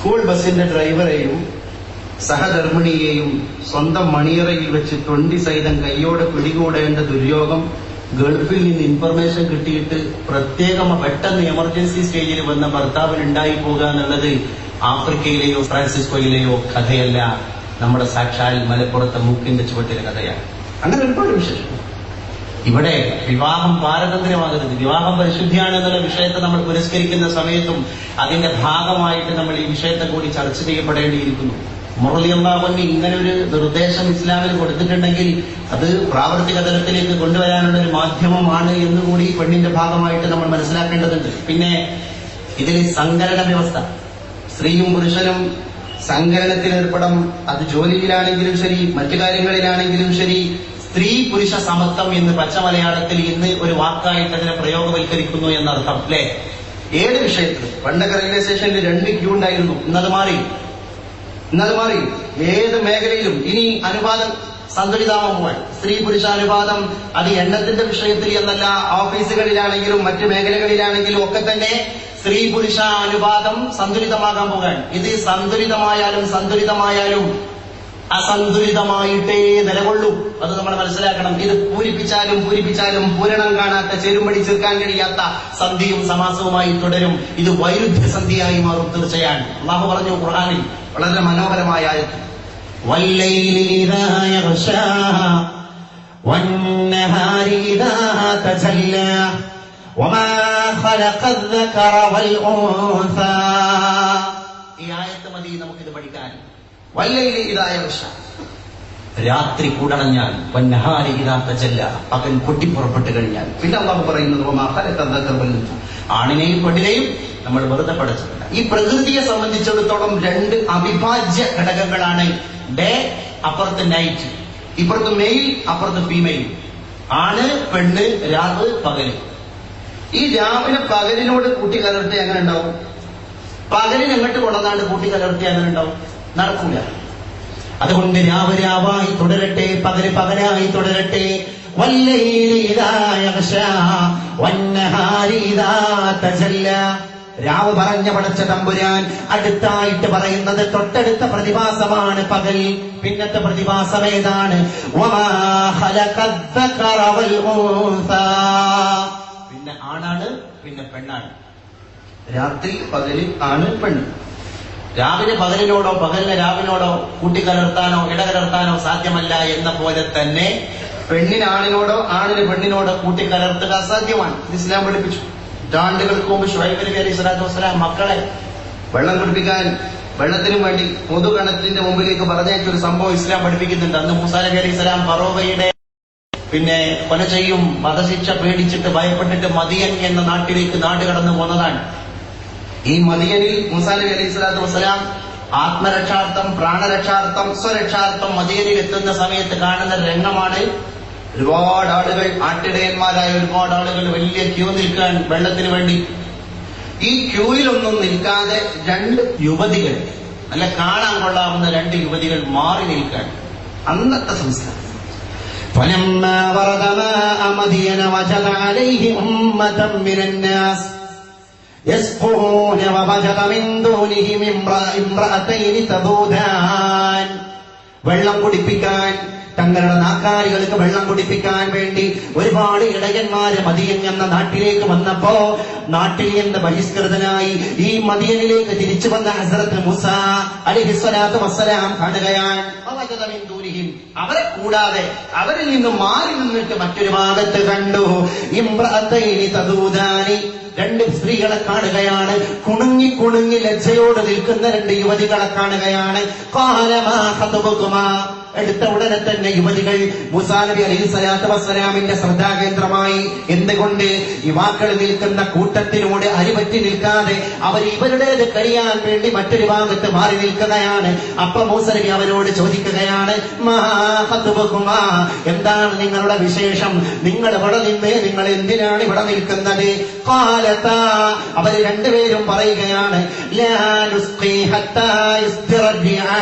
School ബസിന്റെ ഡ്രൈവറെയും സഹധർമ്മിണിയെയും സ്വന്തം മണിയറയിൽ വെച്ച് തൊണ്ടി സഹിതം കൈയോടെ പിടികൂടേണ്ട ദുര്യോഗം ഗൾഫിൽ നിന്ന് ഇൻഫർമേഷൻ കിട്ടിയിട്ട് പ്രത്യേകം പെട്ടെന്ന് എമർജൻസി സ്റ്റേജിൽ വന്ന ഭർത്താവിന് ഉണ്ടായി പോകുക എന്നുള്ളത് ആഫ്രിക്കയിലെയോ ഫ്രാൻസിസ്കോയിലെയോ കഥയല്ല, നമ്മുടെ സാക്ഷാൽ മലപ്പുറത്തെ മൂക്കിന്റെ ചുവട്ടിലെ കഥയാണ്. അങ്ങനെ ഒരുപാട് വിശേഷം. ഇവിടെ വിവാഹം പാരതന്ത്ര്യമാകരുത്, വിവാഹം പരിശുദ്ധിയാണ് എന്നുള്ള വിഷയത്തെ നമ്മൾ പുരസ്കരിക്കുന്ന സമയത്തും അതിന്റെ ഭാഗമായിട്ട് നമ്മൾ ഈ വിഷയത്തെ കൂടി ചർച്ച ചെയ്യപ്പെടേണ്ടിയിരിക്കുന്നു. മുറലിയല്ലാഹുവിന് ഇങ്ങനെ ഒരു നിർദ്ദേശം ഇസ്ലാമിന് കൊടുത്തിട്ടുണ്ടെങ്കിൽ അത് പ്രാവർത്തിക തലത്തിലേക്ക് കൊണ്ടുവരാനുള്ള ഒരു മാധ്യമമാണ് എന്നുകൂടി പെണ്ണിന്റെ ഭാഗമായിട്ട് നമ്മൾ മനസ്സിലാക്കേണ്ടതുണ്ട്. പിന്നെ ഇതിൽ സങ്കലന വ്യവസ്ഥ, സ്ത്രീയും പുരുഷനും സങ്കലനത്തിൽ ഏർപ്പെടാം. അത് ജോലിയിലാണെങ്കിലും ശരി, മറ്റു കാര്യങ്ങളിലാണെങ്കിലും ശരി. സ്ത്രീ പുരുഷ സമത്വം എന്ന് പച്ച മലയാളത്തിൽ ഇന്ന് ഒരു വാക്കായിട്ട് അതിനെ പ്രയോഗവൽക്കരിക്കുന്നു എന്നർത്ഥം, അല്ലെ? ഏത് വിഷയത്തിലും പണ്ടൊക്കെ റെയിൽവേ സ്റ്റേഷനിൽ 2 ക്യൂ ഉണ്ടായിരുന്നു, ഇന്നത് മാറി. ഏത് മേഖലയിലും ഇനി അനുപാതം സന്തുലിതമാകുവാൻ, സ്ത്രീ പുരുഷ അനുപാതം അത് എണ്ണത്തിന്റെ വിഷയത്തിൽ എന്നല്ല, ഓഫീസുകളിലാണെങ്കിലും മറ്റു മേഖലകളിലാണെങ്കിലും ഒക്കെ തന്നെ സ്ത്രീ പുരുഷ അനുപാതം സന്തുലിതമാകാൻ പോകാൻ. ഇത് സന്തുലിതമായാലും അസന്തുലിതമായിട്ടേ നിലകൊള്ളൂ. അത് നമ്മൾ മനസ്സിലാക്കണം. ഇത് പൂരിപ്പിച്ചാലും പൂരണം കാണാത്ത, ചേരുംപടി ചേർക്കാൻ കഴിയാത്ത സന്ധിയും സമാസവുമായി തുടരും. ഇത് വൈരുദ്ധ്യ സന്ധിയായി മാറും തീർച്ചയാണ്. അല്ലാഹു പറഞ്ഞു ഖുർആനിൽ വളരെ മനോഹരമായ ആയത്ത്, വല്ലൈലി ഇദാ യഗ്ശാ വന്നഹാരി ഇദാ തജല്ലാ വമാ ഖലഖൽ ദകറ വൽ ഉൻസാ. ഈ ആയത്ത് മതി നമുക്കിത് പഠിക്കാൻ. വല്ലൈലി ഇദാ യഗ്ശാ, രാത്രി കൂടണഞ്ഞാൽ, വന്നഹാരി ഇദാ തജല്ലാ, പകൽ പൊട്ടിപ്പുറപ്പെട്ട് കഴിഞ്ഞാൽ. പിന്നെ അല്ലാഹു പറയുന്നത് വമാ ഖലഖൽ ദകറ വൽ ഉൻസാ, ആണിനെയും പെണ്ണിനെയും നമ്മൾ വെറുതെ പഠിച്ചിട്ടുണ്ട്. ഈ പ്രകൃതിയെ സംബന്ധിച്ചിടത്തോളം 2 അവിഭാജ്യ ഘടകങ്ങളാണ്. ഡേ, അപ്പുറത്ത് നൈറ്റ്, ഇപ്പുറത്ത് മെയിൽ, അപ്പുറത്ത് ഫീമെയിൽ. ആണ് പെണ്ണ്, രാവ് പകല്. ഈ രാവിലെ പകലിനോട് കൂട്ടിക്കലർത്തി എങ്ങനെ ഉണ്ടാവും? പകലിന് എങ്ങോട്ട് കൊണ്ടുവന്നാണ്ട് കൂട്ടിക്കലർത്തി അങ്ങനെ ഉണ്ടാവും? നടക്കൂല. അതുകൊണ്ട് രാവ് രാവായി തുടരട്ടെ, പകല് പകലായി തുടരട്ടെ. വല്ലൈലി ഇദാ യഗ്ശാ വന്നഹാരി ഇദാ തജല്ലാ. രാവ് പറഞ്ഞ പടച്ച തമ്പുരാൻ അടുത്തായിട്ട് പറയുന്നത് തൊട്ടടുത്ത പ്രതിഭാസമാണ് പകൽ. പിന്നത്തെ പ്രതിഭാസം ഏതാണ്? വമാ ഖലഖൽ ദകറ വൽ ഉൻസാ. പിന്നെ ആണാണ്, പിന്നെ പെണ്ണാണ്. രാത്രി പകല് ആണ്, പെണ്ണ്. രാവിലെ പകലിനോടോ പകലിനെ രാവിനോടോ കൂട്ടിക്കലർത്താനോ ഇടകലർത്താനോ സാധ്യമല്ല എന്ന പോലെ തന്നെ പെണ്ണിന് ആണിനോടോ ആണിന് പെണ്ണിനോടോ കൂട്ടിക്കലർത്തുക അസാധ്യമാണ്. ഇസ്ലാം പഠിപ്പിച്ചു. നൂറ്റാണ്ടുകൾക്ക് മുമ്പ് ശുഐബ് നബി അലൈഹി സ്വലാത്തു വസ്സലാം മക്കളെ വെള്ളം കുടിപ്പിക്കാൻ, വെള്ളത്തിനും വേണ്ടി പൊതുഗണത്തിന്റെ മുമ്പിലേക്ക് പറഞ്ഞയച്ചൊരു സംഭവം ഇസ്ലാം പഠിപ്പിക്കുന്നുണ്ട്. അന്ന് മൂസാ നബി അലൈഹി സ്വലാം ഫറോവയുടെ കൊല ചെയ്യും, വധശിക്ഷ പേടിച്ചിട്ട് ഭയപ്പെട്ടിട്ട് മദിയൻ എന്ന നാട്ടിലേക്ക് നാട് കടന്നു പോന്നതാണ്. ഈ മദിയനിൽ മൂസാ നബി അലൈഹി സ്വലാത്തു വസ്സലാം ആത്മരക്ഷാർത്ഥം, പ്രാണരക്ഷാർത്ഥം, സ്വരക്ഷാർത്ഥം മദിയനിൽ എത്തുന്ന സമയത്ത് കാണുന്ന രംഗമാണ്. ഒരുപാട് ആളുകൾ, ആട്ടിടയന്മാരായ ഒരുപാട് ആളുകൾ വലിയ ക്യൂ നിൽക്കാൻ വെള്ളത്തിന് വേണ്ടി. ഈ ക്യൂവിലൊന്നും നിൽക്കാതെ 2 യുവതികൾ, നല്ല കാണാൻ കൊള്ളാവുന്ന 2 യുവതികൾ മാറി നിൽക്കാൻ. അന്നത്തെ സംസ്കാരം. فلما ورد ماء مدين وجد عليه أمة من الناس يسقون ووجد من دونهم امرأتين تذودان. വെള്ളം കുടിപ്പിക്കാൻ, തങ്ങളുടെ നാക്കാലികൾക്ക് വെള്ളം കുടിപ്പിക്കാൻ വേണ്ടി ഒരുപാട് ഇടയന്മാര് മദിയൻ എന്ന നാട്ടിലേക്ക് വന്നപ്പോ നാട്ടിൽ നിന്ന് ബഹിഷ്കൃതനായി ഈ മദിയനിലേക്ക് തിരിച്ചു വന്ന ഹസ്രത്ത് മൂസ അലൈഹിസ്സലാത്തു വസ്സലാം കാണുകയാണ്. അവരെ കൂടാതെ അവരിൽ നിന്നും മാറി നിന്നിട്ട് മറ്റൊരു ഭാഗത്ത് കണ്ടു ഇംറഅതൈനി തദൂദാനി, 2 സ്ത്രീകളെ കാണുകയാണ്. കുണുങ്ങി ലജ്ജയോട് നിൽക്കുന്ന 2 യുവതികളെ കാണുകയാണ്. ഖാല മാ ഖതബുകുമാ. എടുത്ത ഉടനെ തന്നെ യുവതികൾ മൂസാ നബി അലൈഹി സ്വലാത്തു വസ്സലാമിന്റെ ശ്രദ്ധാകേന്ദ്രമായി. എന്തുകൊണ്ട്? യുവാക്കൾ നിൽക്കുന്ന കൂട്ടത്തിനോട് അരിപറ്റി നിൽക്കാതെ അവർ ഇവരുടേത് കഴിയാൻ വേണ്ടി മറ്റൊരു ഭാഗത്ത് മാറി നിൽക്കുകയാണ്. അപ്പൊ മൂസാ നബി അവരോട് ചോദിക്കുകയാണ്, മാ ഖതബുകുമാ, എന്താണ് നിങ്ങളുടെ വിശേഷം? നിങ്ങൾ ഇവിടെ നിന്ന് നിങ്ങൾ എന്തിനാണ് ഇവിടെ നിൽക്കുന്നത്? ഖാലതാ, അവർ 2 പേരും പറയുകയാണ്, ലാ നുസ്ഖി ഹത്താ യുസ്ദിറ റിആ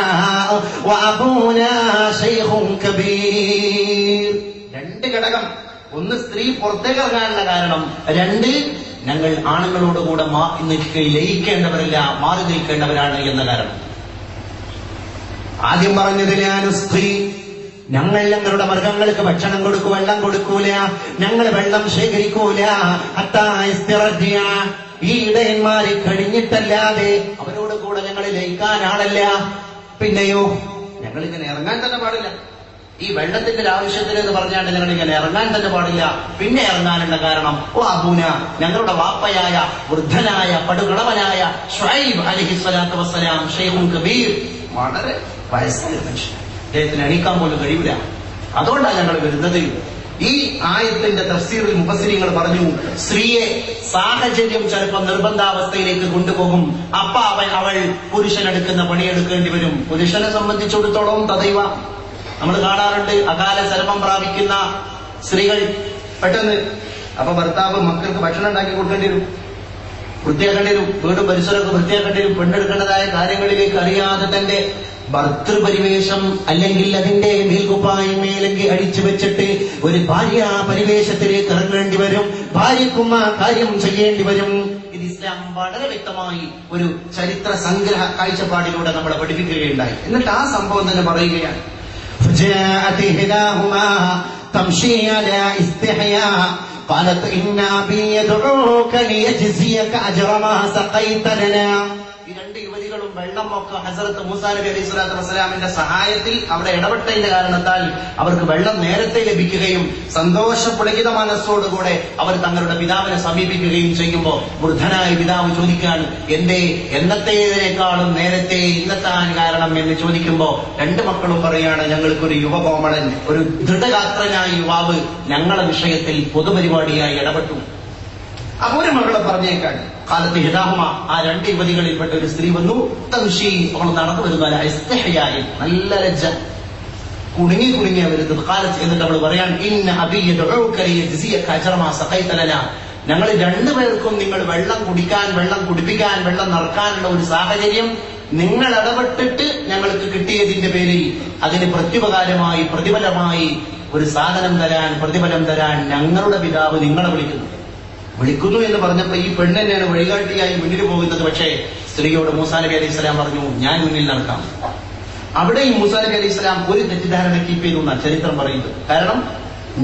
വഅബൂനാ ശൈഖുൻ കബീർ. 2 ഘടകം. ഒന്ന്, സ്ത്രീ പുറത്തേക്ക് ഇറങ്ങാനുള്ള കാരണം. 2, ഞങ്ങൾ ആണുങ്ങളോടുകൂടെ ലയിക്കേണ്ടവരല്ല, മാറി നിൽക്കേണ്ടവരാണ് എന്ന കാരണം. ആദ്യം പറഞ്ഞതിൽ ഞങ്ങൾ ഞങ്ങളുടെ മൃഗങ്ങൾക്ക് ഭക്ഷണം കൊടുക്കൂ, വെള്ളം കൊടുക്കൂല, ഞങ്ങൾ വെള്ളം ശേഖരിക്കൂല. ഈ ഇടയന്മാരെ കഴിഞ്ഞിട്ടല്ലാതെ അവരോട് കൂടെ ഞങ്ങൾ ലയിക്കാൻ ആളല്ല. പിന്നെയോ ഞങ്ങൾ ഇങ്ങനെ ഇറങ്ങാൻ തന്നെ പാടില്ല. ഈ വെള്ളത്തിന്റെ ആവശ്യത്തിന് എന്ന് പറഞ്ഞാണ്ട് ഞങ്ങൾ ഇങ്ങനെ ഇറങ്ങാൻ തന്നെ പാടില്ല. പിന്നെ ഇറങ്ങാനുള്ള കാരണം അബൂന, ഞങ്ങളുടെ വാപ്പയായ വൃദ്ധനായ പടുകളവനായ ശുഐബ് അലൈഹിസ്സലാത്തു വസ്സലാം ശൈഖുൻ കബീർ, വളരെ വയസ്സായ മനുഷ്യൻ, അദ്ദേഹത്തിന് എണീക്കാൻ പോലും കഴിയില്ല. അതുകൊണ്ടാണ് ഞങ്ങൾ വരുന്നത്. ഈ ആയത്തിന്റെ തഫ്സീറിൽ മുഫസ്സിരീങ്ങൾ പറഞ്ഞു, സ്ത്രീയെ സാഹചര്യം ചിലപ്പോൾ നിർബന്ധാവസ്ഥയിലേക്ക് കൊണ്ടുപോകും. അപ്പ അവൾ പുരുഷനെടുക്കുന്ന പണിയെടുക്കേണ്ടി വരും. പുരുഷനെ സംബന്ധിച്ചിടത്തോളം തദൈവ നമ്മൾ കാണാറുണ്ട്, അകാല ചരമം പ്രാപിക്കുന്ന സ്ത്രീകൾ പെട്ടെന്ന് അപ്പൊ ഭർത്താവ് മക്കൾക്ക് ഭക്ഷണം ഉണ്ടാക്കി കൊടുക്കേണ്ടി വരും, വൃത്തിയാക്കേണ്ടി വരും, വീടും പരിസരമൊക്കെ വൃത്തിയാക്കേണ്ടി വരും. പെണ്ണെടുക്കേണ്ടതായ കാര്യങ്ങളിലേക്ക് അറിയാതെ തന്റെ ഭർത്തൃപരിവേഷം അല്ലെങ്കിൽ അതിന്റെ മേൽക്കുപ്പായം മേലെങ്കിൽ അടിച്ചു വെച്ചിട്ട് ഒരു ഭാര്യ പരിവേഷത്തിലേക്ക് ഇറങ്ങേണ്ടി വരും. ഭാര്യക്കും ആ കാര്യം ചെയ്യേണ്ടി വരും. ഇത് ഇസ്ലാം വളരെ വ്യക്തമായി ഒരു ചരിത്ര സംഗ്രഹ കാഴ്ചപ്പാടിലൂടെ നമ്മളെ പഠിപ്പിക്കുകയുണ്ടായി. എന്നിട്ട് ആ സംഭവം തന്നെ പറയുകയാണ്, قالت إن أبي يدعوك ليجزيك أجر ما سقيت لنا. ഈ രണ്ട് യുവതികളും വെള്ളമൊക്കെ ഹസ്രത്ത് മൂസാ നബി അലൈഹി സ്വലാത്തു വസ്സലാമിന്റെ സഹായത്തിൽ അവിടെ ഇടപെട്ടതിന്റെ കാരണത്താൽ അവർക്ക് വെള്ളം നേരത്തെ ലഭിക്കുകയും സന്തോഷപുളകിത മനസ്സോടുകൂടെ അവർ തങ്ങളുടെ പിതാവിനെ സമീപിക്കുകയും ചെയ്യുമ്പോൾ വൃദ്ധനായ പിതാവ് ചോദിക്കാണ്, എന്തേ എന്നത്തേതിനേക്കാളും നേരത്തെ ഇന്നെത്താൻ കാരണം എന്ന് ചോദിക്കുമ്പോ രണ്ട് മക്കളും പറയാണ്, ഞങ്ങൾക്കൊരു യുവകോമളൻ, ഒരു ദൃഢഗാത്രനായ യുവാവ് ഞങ്ങളുടെ വിഷയത്തിൽ പൊതുപരിപാടിയായി ഇടപെട്ടു. അപ്പൊ ഒരു മകളെ പറഞ്ഞേക്കാൻ കാലത്ത് ഹിതാഹുമ, ആ രണ്ട് യുവതികളിൽപ്പെട്ട ഒരു സ്ത്രീ വന്നു. തംഷി, അവൾ നടന്നു വരുന്ന ഇസ്തിഹ്യായി, നല്ല ലജ്ജ, കുടുങ്ങിയ വരുന്നത്. കാലത്ത് എന്നിട്ട് അവൾ പറയാൻ, ഇന്ന അബീ യദ്ഉക ലിയജ്സിയക അജ്റ മാ സഖൈത ലനാ, ഞങ്ങൾ രണ്ടുപേർക്കും നിങ്ങൾ വെള്ളം കുടിക്കാൻ, വെള്ളം കുടിപ്പിക്കാൻ, വെള്ളം നിറക്കാനുള്ള ഒരു സാഹചര്യം നിങ്ങൾ ഇടപെട്ടിട്ട് ഞങ്ങൾക്ക് കിട്ടിയതിന്റെ പേരിൽ അതിന് പ്രത്യുപകാരമായി പ്രതിഫലമായി ഒരു സാധനം തരാൻ, പ്രതിഫലം തരാൻ ഞങ്ങളുടെ പിതാവ് നിങ്ങളെ വിളിക്കുന്നു എന്ന് പറഞ്ഞപ്പോ ഈ പെണ്ണ് തന്നെയാണ് വഴികാട്ടിയായി മുന്നിൽ പോകുന്നത്. പക്ഷേ സ്ത്രീയോട് മൂസാ നബി അലൈഹി സ്വലാം പറഞ്ഞു, ഞാൻ മുന്നിൽ നടക്കാം. അവിടെയും മൂസാ നബി അലൈഹി സ്വലാം ഒരു തെറ്റിദ്ധാരണ കീപ്പ് ചെയ്തു എന്നാണ് ചരിത്രം പറയുന്നത്. കാരണം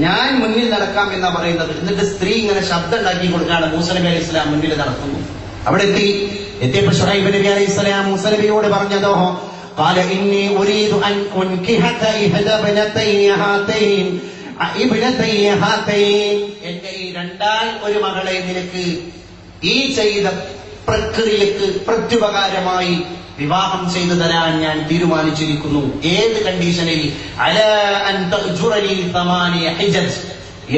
ഞാൻ മുന്നിൽ നടക്കാം എന്നാ പറയുന്നത്. എന്നിട്ട് സ്ത്രീ ഇങ്ങനെ ശബ്ദം ഉണ്ടാക്കി കൊടുക്കുകയാണ്, മൂസാ നബി അലൈഹി സ്വലാം മുന്നിൽ നടക്കുന്നു. അവിടെ എത്തിയപ്പോ ശുഐബ് നബി അലൈഹി സ്വലാം മൂസാ നബിയോട് പറഞ്ഞതോ, قال إني أريد أن أنكحك إحدى ابنتي هاتين എന്റെ ഈ രണ്ടാൽ ഒരു മകളെ നിനക്ക് ഈ ചെയ്ത പ്രക്രിയക്ക് പ്രത്യുപകാരമായി വിവാഹം ചെയ്തു തരാൻ ഞാൻ തീരുമാനിച്ചിരിക്കുന്നു. ഏത് കണ്ടീഷനിൽ? അലാ അൻ തഅ്ജുറനി 8 ഹിജജ്,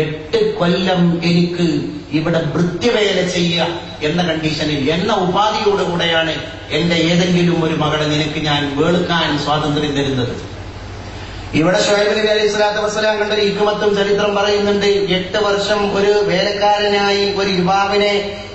8 കൊല്ലം എനിക്ക് ഇവിടെ വൃത്യവേല ചെയ്യുക എന്ന കണ്ടീഷനിൽ, എന്ന ഉപാധിയോടുകൂടെയാണ് എന്റെ ഏതെങ്കിലും ഒരു മകളെ നിനക്ക് ഞാൻ വേളുക്കാൻ സ്വാതന്ത്ര്യം തരുന്നത്. ഇവിടെ ശുഐബ് നബി അലൈഹി സ്വലാത്തു വസ്സലാം കണ്ട ഒരു ഹിക്മത്തും ചരിത്രം പറയുന്നുണ്ട്. 8 വർഷം ഒരു വേലക്കാരനായി ഒരു യുവാവിനെ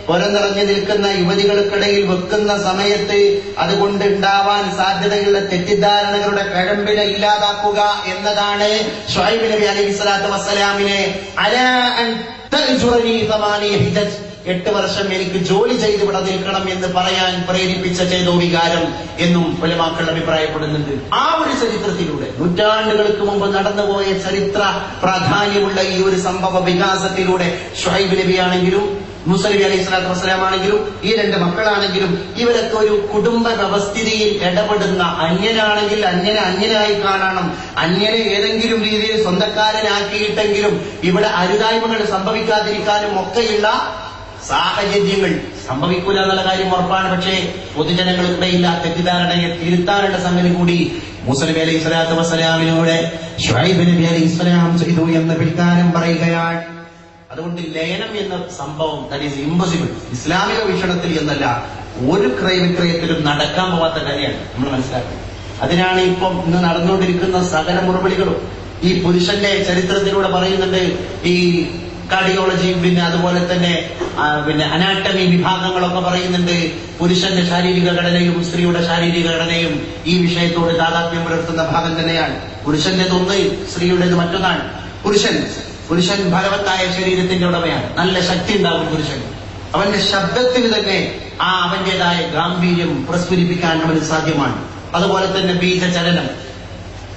പുറന്നിറങ്ങി നിൽക്കുന്ന യുവതികൾക്കിടയിൽ വെക്കുന്ന സമയത്ത് അതുകൊണ്ട് ഉണ്ടാവാൻ സാധ്യതയുള്ള തെറ്റിദ്ധാരണകളുടെ കഴമ്പിനെ ഇല്ലാതാക്കുക എന്നതാണ് ശുഐബ് നബി അലൈഹി സ്വലാത്തു വസ്സലാമിനെ അലാ അൻ തഅ്ജുറനി 8 ഹിജജ്, 8 വർഷം എനിക്ക് ജോലി ചെയ്ത് ഇവിടെ നിൽക്കണം എന്ന് പറയാൻ പ്രേരിപ്പിച്ച ചെയ്തോ വികാരം എന്നും ഉലമാക്കൾ അഭിപ്രായപ്പെടുന്നുണ്ട്. ആ ഒരു ചരിത്രത്തിലൂടെ നൂറ്റാണ്ടുകൾക്ക് മുമ്പ് നടന്നുപോയ ചരിത്ര പ്രാധാന്യമുള്ള ഈ ഒരു സംഭവ വികാസത്തിലൂടെ ശുഐബ് നബി ആണെങ്കിലും മൂസാ നബി അലൈഹി സ്വലാത്തു വസ്സലാം ആണെങ്കിലും ഈ രണ്ട് മക്കളാണെങ്കിലും ഇവരൊക്കെ ഒരു കുടുംബ വ്യവസ്ഥിതിയിൽ ഇടപെടുന്ന, അന്യനാണെങ്കിൽ അന്യനായി കാണണം, അന്യനെ ഏതെങ്കിലും രീതിയിൽ സ്വന്തക്കാരനാക്കിയിട്ടെങ്കിലും ഇവിടെ അരുതായ്മകൾ സംഭവിക്കാതിരിക്കാനും ഒക്കെയുള്ള സാഹചര്യങ്ങൾ സംഭവിക്കൂല എന്നുള്ള കാര്യം ഉറപ്പാണ്. പക്ഷേ പൊതുജനങ്ങൾക്കിടയിൽ ആ തെറ്റിദ്ധാരണയെ തിരുത്താനുള്ള സംഗതി കൂടി മൂസാ നബി അലൈഹി സ്വലാത്തു വസ്സലാമിലൂടെ ശുഐബ് നബി അലൈഹി സ്വലാം ചെയ്തു എന്ന് പിൽക്കാലം പറയുകയാണ്. അതുകൊണ്ട് ലയനം എന്ന സംഭവം ദാറ്റ് ഈസ് ഇമ്പോസിബിൾ, ഇസ്ലാമിക വീക്ഷണത്തിൽ എന്നല്ല ഒരു ക്രയവിക്രയത്തിലും നടക്കാൻ പോവാത്ത കാര്യമാണ് നമ്മൾ മനസ്സിലാക്കുന്നത്. അതിനാണ് ഇപ്പം ഇന്ന് നടന്നുകൊണ്ടിരിക്കുന്ന സകല മുറവിളികളും. ഈ പുരുഷന്റെ ചരിത്രത്തിലൂടെ പറയുന്നുണ്ട്, ഈ കാർഡിയോളജിയും പിന്നെ അതുപോലെ തന്നെ അനാട്ടമി വിഭാഗങ്ങളൊക്കെ പറയുന്നുണ്ട്, പുരുഷന്റെ ശാരീരിക ഘടനയും സ്ത്രീയുടെ ശാരീരിക ഘടനയും ഈ വിഷയത്തോട് താതാത്മ്യം പുലർത്തുന്ന ഭാഗം തന്നെയാണ്. പുരുഷന്റേതൊന്ന്, സ്ത്രീയുടേത് മറ്റൊന്നാണ്. പുരുഷൻ ഫലവത്തായ ശരീരത്തിന്റെ ഉടമയാണ്, നല്ല ശക്തി ഉണ്ടാകും പുരുഷൻ. അവന്റെ ശബ്ദത്തിന് തന്നെ അവന്റേതായ ഗാംഭീര്യം പ്രസ്ഫുരിപ്പിക്കാൻ അവന് സാധ്യമാണ്. അതുപോലെ തന്നെ ബീജചലനം,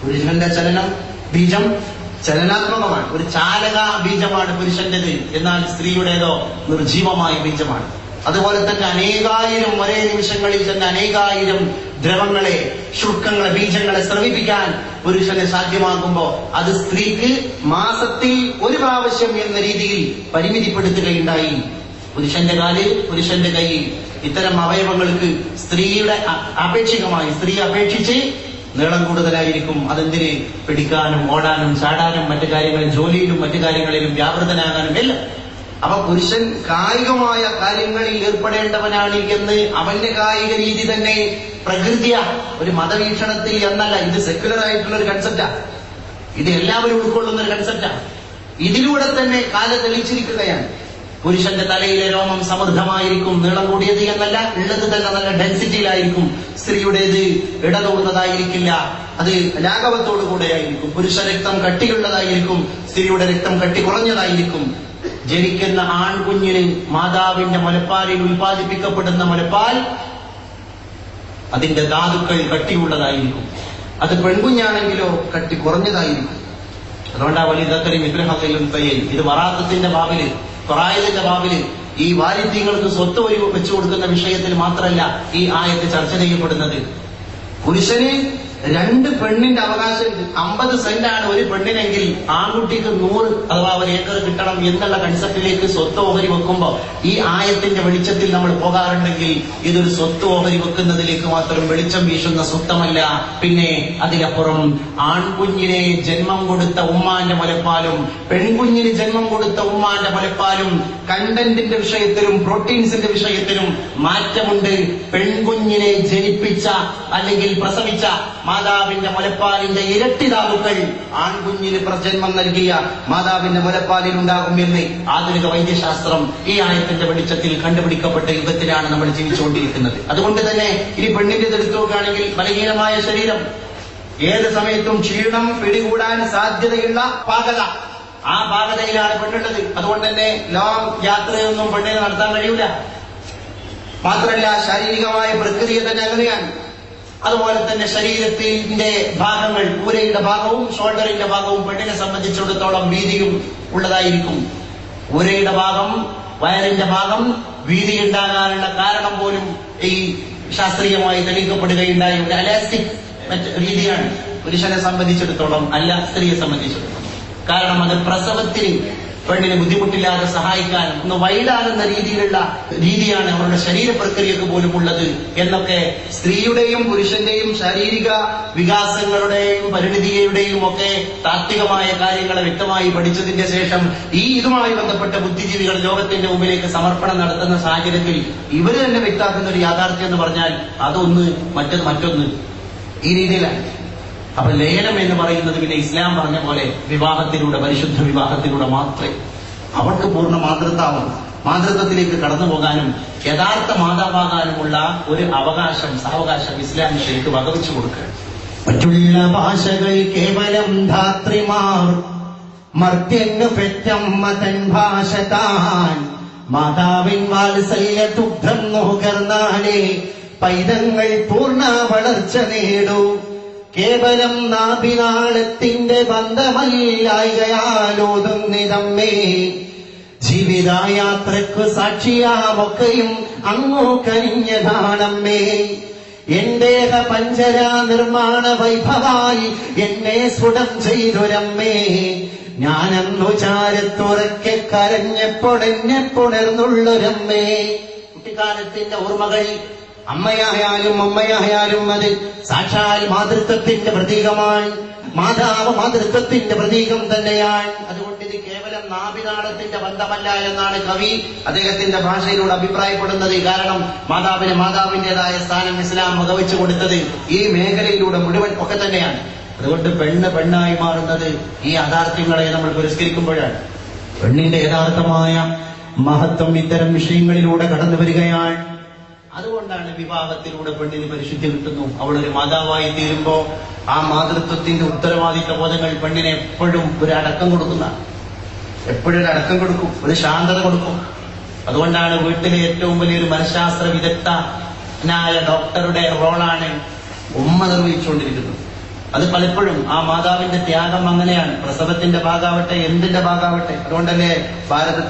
പുരുഷന്റെ ചലനം, ബീജം ചലനാത്മകമാണ്. ഒരു ചാലക ബീജമാണ് പുരുഷന്റേത്, എന്നാൽ സ്ത്രീയുടേതോ നിർജീവമായ ബീജമാണ്. അതുപോലെ തന്നെ അനേകായിരം ഒരേ നിമിഷങ്ങളിൽ തന്നെ അനേകായിരം ദ്രവങ്ങളെ, ശുക്ലങ്ങളെ, ബീജങ്ങളെ സ്രവിപ്പിക്കാൻ പുരുഷന് സാധ്യമാകുമ്പോ അത് സ്ത്രീക്ക് മാസത്തിൽ ഒരു പ്രാവശ്യം എന്ന രീതിയിൽ പരിമിതിപ്പെടുത്തുകയുണ്ടായി. പുരുഷന്റെ കാല്, പുരുഷന്റെ കൈ, ഇത്തരം അവയവങ്ങൾക്ക് സ്ത്രീയുടെ അപേക്ഷികമായി സ്ത്രീ അപേക്ഷിച്ച് നീളം കൂടുതലായിരിക്കും. അതെന്തിന്? പിടിക്കാനും ഓടാനും ചാടാനും മറ്റു കാര്യങ്ങളിൽ, ജോലിയിലും മറ്റു കാര്യങ്ങളിലും വ്യാപൃതനാകാനും എല്ലാം. അപ്പൊ പുരുഷൻ കായികമായ കാര്യങ്ങളിൽ ഏർപ്പെടേണ്ടവനാണ് എന്ന് അവന്റെ കായിക രീതി തന്നെ പ്രകൃതിയ ഒരു മതവീക്ഷണത്തിൽ എന്നല്ല, ഇത് സെക്യുലർ ആയിട്ടുള്ള ഒരു കൺസെപ്റ്റാ. ഇത് എല്ലാവരും ഉൾക്കൊള്ളുന്ന ഒരു കൺസെപ്റ്റാ. ഇതിലൂടെ തന്നെ കാലം തെളിയിച്ചിരിക്കുകയാണ്. പുരുഷന്റെ തലയിലെ രോമം സമൃദ്ധമായിരിക്കും, നീളം കൂടിയത് എന്നല്ല, ഉള്ളത് തന്നെ നല്ല ഡെൻസിറ്റിയിലായിരിക്കും. സ്ത്രീയുടേത് ഇടതൂർന്നതായിരിക്കില്ല, അത് ലാഘവത്തോടു കൂടെയായിരിക്കും. പുരുഷ രക്തം കട്ടിയുള്ളതായിരിക്കും, സ്ത്രീയുടെ രക്തം കട്ടി കുറഞ്ഞതായിരിക്കും. ജനിക്കുന്ന ആൺകുഞ്ഞിന് മാതാവിന്റെ മുലപ്പാലിൽ ഉൽപ്പാദിപ്പിക്കപ്പെടുന്ന മുലപ്പാൽ അതിന്റെ ധാതുക്കൾ കട്ടിയുള്ളതായിരിക്കും. അത് പെൺകുഞ്ഞാണെങ്കിലോ കട്ടി കുറഞ്ഞതായിരിക്കും. അതുകൊണ്ടാ വലിയ വിഗ്രഹത്തിലും തയ്യൽ. ഇത് വറാത്തത്തിന്റെ ബാബില്, ഖുറായിലിന്റെ ബാബില് ഈ വാരിധ്യങ്ങൾക്ക് സ്വത്ത് വെച്ചു കൊടുക്കുന്ന വിഷയത്തിൽ മാത്രമല്ല ഈ ആയത്ത് ചർച്ച ചെയ്യപ്പെടുന്നത്. പുരുഷന് 2 പെണ്ണിന്റെ അവകാശമുണ്ട്. 50 സെന്റാണ് ഒരു പെണ്ണിനെങ്കിൽ ആൺകുട്ടിക്ക് 100 അഥവാ 1 ഏക്കർ കിട്ടണം എന്നുള്ള കൺസെപ്റ്റിലേക്ക് സ്വത്ത് ഓഹരി വെക്കുമ്പോ ഈ ആയത്തിന്റെ വെളിച്ചത്തിൽ നമ്മൾ പോകാറുണ്ടെങ്കിൽ ഇതൊരു സ്വത്ത് ഓഹരി വെക്കുന്നതിലേക്ക് മാത്രം വെളിച്ചം വീശുന്ന സ്വത്തമല്ല. പിന്നെ അതിലപ്പുറം ആൺകുഞ്ഞിനെ ജന്മം കൊടുത്ത ഉമ്മാന്റെ മുലപ്പാലും പെൺകുഞ്ഞിന് ജന്മം കൊടുത്ത ഉമ്മാന്റെ മുലപ്പാലും കണ്ടന്റിന്റെ വിഷയത്തിലും പ്രോട്ടീൻസിന്റെ വിഷയത്തിലും മാറ്റമുണ്ട്. പെൺകുഞ്ഞിനെ ജനിപ്പിച്ച അല്ലെങ്കിൽ പ്രസവിച്ച മാതാവിന്റെ മുലപ്പാലിന്റെ ഇരട്ടി ധാതുക്കൾ ആൺകുഞ്ഞിന് പ്രജന്മം നൽകിയ മാതാവിന്റെ മുലപ്പാലിൽ ഉണ്ടാകും എന്ന് ആധുനിക വൈദ്യശാസ്ത്രം ഈ ആയത്തിന്റെ വെളിച്ചത്തിൽ കണ്ടുപിടിക്കപ്പെട്ട യുഗത്തിലാണ് നമ്മൾ ജീവിച്ചുകൊണ്ടിരിക്കുന്നത്. അതുകൊണ്ട് തന്നെ ഇനി പെണ്ണിന്റെ എടുത്തു നോക്കുകയാണെങ്കിൽ ബലഹീനമായ ശരീരം, ഏത് സമയത്തും ക്ഷീണം പിടികൂടാൻ സാധ്യതയുള്ള പാകത, ആ പാകതയിലാണ് പെണ്ണുള്ളത്. അതുകൊണ്ട് തന്നെ ലോങ് യാത്രയൊന്നും പെണ്ണിനെ നടത്താൻ കഴിയൂല. മാത്രമല്ല ശാരീരികമായ പ്രക്രിയ തന്നെ അങ്ങനെയാണ്. അതുപോലെ തന്നെ ശരീരത്തിന്റെ ഭാഗങ്ങൾ, ഊരയുടെ ഭാഗവും ഷോൾഡറിന്റെ ഭാഗവും പെണ്ണിനെ സംബന്ധിച്ചിടത്തോളം വീതിയും ഉള്ളതായിരിക്കും. ഊരയുടെ ഭാഗം, വയറിന്റെ ഭാഗം വീതി ഉണ്ടാകാനുള്ള കാരണം പോലും ഈ ശാസ്ത്രീയമായി തെളിയിക്കപ്പെടുകയുണ്ടായ ഒരു അലാസ്റ്റിക് രീതിയാണ് പുരുഷനെ സംബന്ധിച്ചിടത്തോളം, അല്ല സ്ത്രീയെ സംബന്ധിച്ചിടത്തോളം. കാരണം അത് പ്രസവത്തിന് പെണ്ണിന് ബുദ്ധിമുട്ടില്ലാതെ സഹായിക്കാനും ഒന്ന് വൈഡാകുന്ന രീതിയാണ് അവരുടെ ശരീര പ്രക്രിയക്ക് പോലും ഉള്ളത് എന്നൊക്കെ സ്ത്രീയുടെയും പുരുഷന്റെയും ശാരീരിക വികാസങ്ങളുടെയും പരിണിതിയുടെയും ഒക്കെ താത്വികമായ കാര്യങ്ങളെ വ്യക്തമായി പഠിച്ചതിന്റെ ശേഷം ഇതുമായി ബന്ധപ്പെട്ട ബുദ്ധിജീവികൾ ലോകത്തിന്റെ മുമ്പിലേക്ക് സമർപ്പണം നടത്തുന്ന സാഹചര്യത്തിൽ ഇവര് തന്നെ വ്യക്തമാക്കുന്ന ഒരു യാഥാർത്ഥ്യം എന്ന് പറഞ്ഞാൽ അതൊന്ന് മറ്റൊന്ന് ഈ രീതിയിലാണ്. അപ്പൊ ലയനം എന്ന് പറയുന്നത് പിന്നെ ഇസ്ലാം പറഞ്ഞ പോലെ വിവാഹത്തിലൂടെ, പരിശുദ്ധ വിവാഹത്തിലൂടെ മാത്രമേ അവർക്ക് പൂർണ്ണ മാതൃത്വം, മാതൃത്വത്തിലേക്ക് കടന്നു പോകാനും യഥാർത്ഥ മാതാവാകാനുമുള്ള ഒരു അവകാശം, സാവകാശം ഇസ്ലാം ശരിക്ക് വകവെച്ചു കൊടുക്കുക. മറ്റുള്ള ഭാഷകൾ കേവലം ധാത്രിമാർ, മർത്യന്നു പെറ്റമ്മ തൻ ഭാഷ താൻ, മാതാവിൻ വാത്സല്യ ദുഗ്ധം നുകർന്നാലേ പൈതങ്ങൾ പൂർണ്ണ വളർച്ച നേടൂ. കേവലം നാഭിനാളത്തിന്റെ ബന്ധമല്ലായകയാലോതുന്നിതമ്മേ, ജീവിതയാത്രയ്ക്കു സാക്ഷിയാമൊക്കെയും അങ്ങോ കരിഞ്ഞതാണമ്മേ. എന്റേഹ പഞ്ചര നിർമ്മാണ വൈഭവായി എന്നെ സ്ഫുടം ചെയ്തൊരമ്മേ, ഞാനന്നു ചാരത്തുറക്കെ കരഞ്ഞെപ്പൊടെന്നെ പുണർന്നുള്ളൊരമ്മേ. കുട്ടിക്കാലത്തിന്റെ ഓർമ്മകൾ അമ്മയായാലും അത് സാക്ഷാൽ മാതൃത്വത്തിന്റെ പ്രതീകമാണ്. മാതാവ് മാതൃത്വത്തിന്റെ പ്രതീകം തന്നെയാണ്. അതുകൊണ്ട് ഇത് കേവലം നാഭിനാളത്തിന്റെ ബന്ധമല്ല എന്നാണ് കവി അദ്ദേഹത്തിന്റെ ഭാഷയിലൂടെ അഭിപ്രായപ്പെടുന്നത്. കാരണം മാതാവിന്റേതായ സ്ഥാനം ഇസ്ലാം വകവെച്ചു കൊടുത്തത് ഈ മേഖലയിലൂടെ മുഴുവൻ ഒക്കെ തന്നെയാണ്. അതുകൊണ്ട് പെണ്ണായി മാറുന്നത് ഈ യാഥാർത്ഥ്യങ്ങളെ നമ്മൾ പുരസ്കരിക്കുമ്പോഴാണ്. പെണ്ണിന്റെ യഥാർത്ഥമായ മഹത്വം ഇത്തരം വിഷയങ്ങളിലൂടെ കടന്നു വരികയാണ്. അതുകൊണ്ടാണ് വിവാഹത്തിലൂടെ പെണ്ണിന് പരിശുദ്ധി കിട്ടുന്നു. അവളൊരു മാതാവായി തീരുമ്പോ ആ മാതൃത്വത്തിന്റെ ഉത്തരവാദിത്ത ബോധങ്ങൾ പെണ്ണിനെ എപ്പോഴും ഒരു അടക്കം കൊടുക്കും, ഒരു ശാന്തത കൊടുക്കും. അതുകൊണ്ടാണ് വീട്ടിലെ ഏറ്റവും വലിയൊരു മനഃശാസ്ത്ര വിദഗ്ധനായ ഡോക്ടറുടെ റോളാണ് ഉമ്മ നിർവഹിച്ചുകൊണ്ടിരിക്കുന്നത്. അത് പലപ്പോഴും ആ മാതാവിന്റെ ത്യാഗം അങ്ങനെയാണ്. പ്രസവത്തിന്റെ ഭാഗമാവട്ടെ, എന്തിന്റെ ഭാഗമാവട്ടെ. അതുകൊണ്ടല്ലേ ഭാരതത്തിൽ